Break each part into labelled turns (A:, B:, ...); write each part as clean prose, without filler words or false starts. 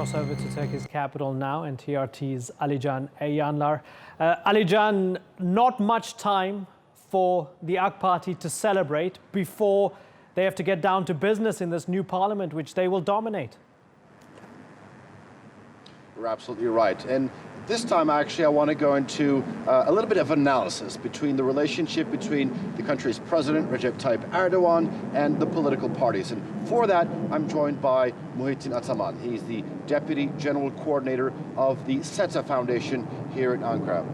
A: cross over to Turkey's capital now and TRT's Alican Eyanlar. Alican, not much time for the AK Party to celebrate before they have to get down to business in this new parliament, which they will dominate.
B: You're absolutely right. And this time, actually, I want to go into a little bit of analysis between the relationship between the country's president, Recep Tayyip Erdogan, and the political parties. And for that, I'm joined by Muhittin Ataman. He's the Deputy General Coordinator of the SETA Foundation here in Ankara.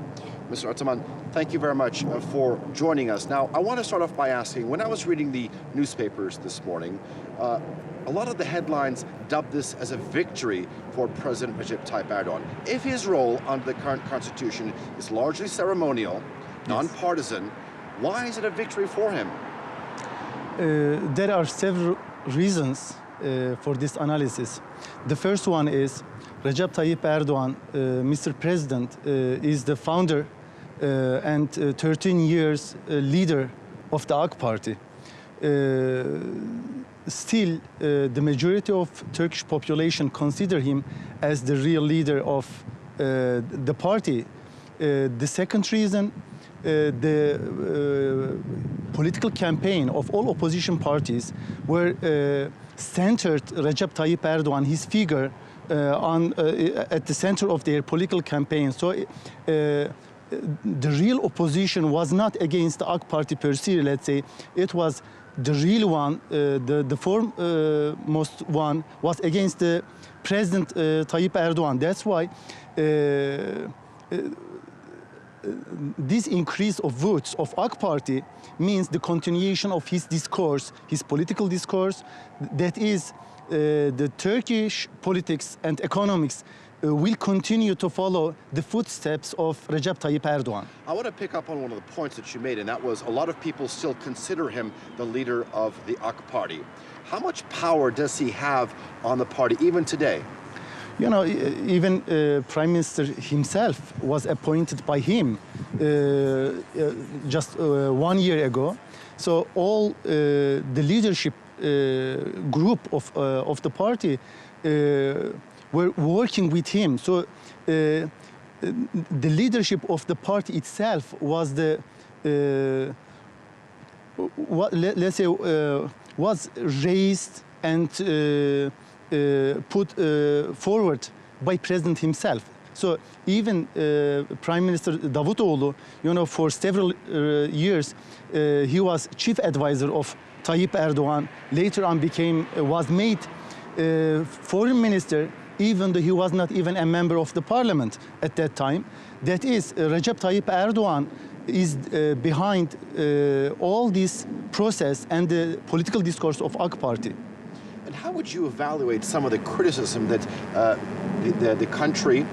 B: Mr. Ataman, thank you very much for joining us. Now, I want to start off by asking, when I was reading the newspapers this morning, a lot of the headlines dubbed this as a victory for President Recep Tayyip Erdogan. If his role under the current constitution is largely ceremonial, non-partisan, why is it a victory for him?
C: There are several reasons for this analysis. The first one is Recep Tayyip Erdogan, Mr. President, is the founder and 13 years leader of the AK Party. Still, the majority of Turkish population consider him as the real leader of the party. The second reason, the political campaign of all opposition parties were centered Recep Tayyip Erdogan, his figure, at the center of their political campaign. So the real opposition was not against the AK Party per se, let's say. It was the real one, the foremost one, was against the President Tayyip Erdogan. That's why this increase of votes of AK Party means the continuation of his discourse, his political discourse, that is the Turkish politics and economics will continue to follow the footsteps of Recep Tayyip Erdogan.
B: I want to pick up on one of the points that you made, and that was a lot of people still consider him the leader of the AK Party. How much power does he have on the party even today?
C: You know, even Prime Minister himself was appointed by him just 1 year ago. So all the leadership group of the party were working with him. So the leadership of the party itself was the, let's say, was raised and put forward by President himself. So even Prime Minister Davutoğlu, you know, for several years, he was chief advisor of Tayyip Erdogan. Later on was made foreign minister, even though he was not even a member of the parliament at that time. That is, Recep Tayyip Erdogan is behind all this process and the political discourse of AK Party.
B: And how would you evaluate some of the criticism that the country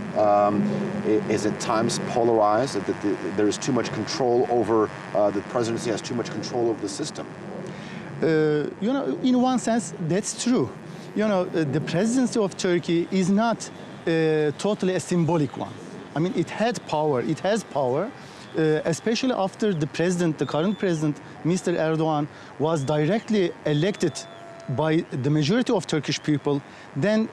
B: is at times polarized, that there is too much control over, the presidency has too much control over the system?
C: You know, in one sense, that's true. You know, the presidency of Turkey is not totally a symbolic one. I mean, it had power, it has power, especially after the current president, Mr. Erdogan, was directly elected by the majority of Turkish people. Then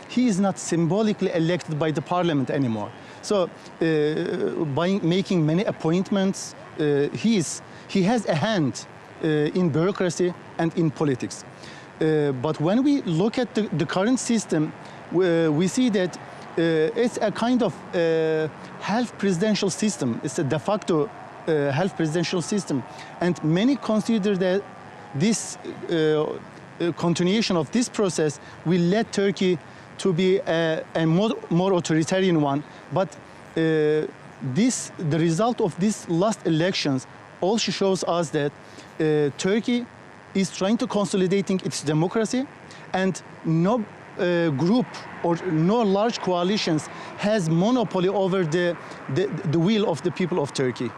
C: he is not symbolically elected by the parliament anymore. So by making many appointments, he has a hand in bureaucracy and in politics. But when we look at the current system, we see that it's a kind of half presidential system. It's a de facto half presidential system. And many consider that this continuation of this process will lead Turkey to be a more authoritarian one. But the result of these last elections also shows us that Turkey is trying to consolidating its democracy, and no group or no large coalitions has monopoly over the will of the people of Turkey.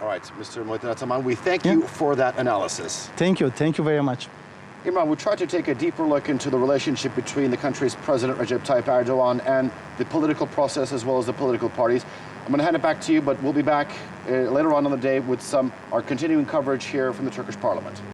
B: All right, Mr. Muhittin Ataman, we thank you for that analysis.
C: Thank you very much.
B: Imran, we tried to take a deeper look into the relationship between the country's president, Recep Tayyip Erdogan, and the political process as well as the political parties. I'm going to hand it back to you, but we'll be back later on in the day with our continuing coverage here from the Turkish Parliament.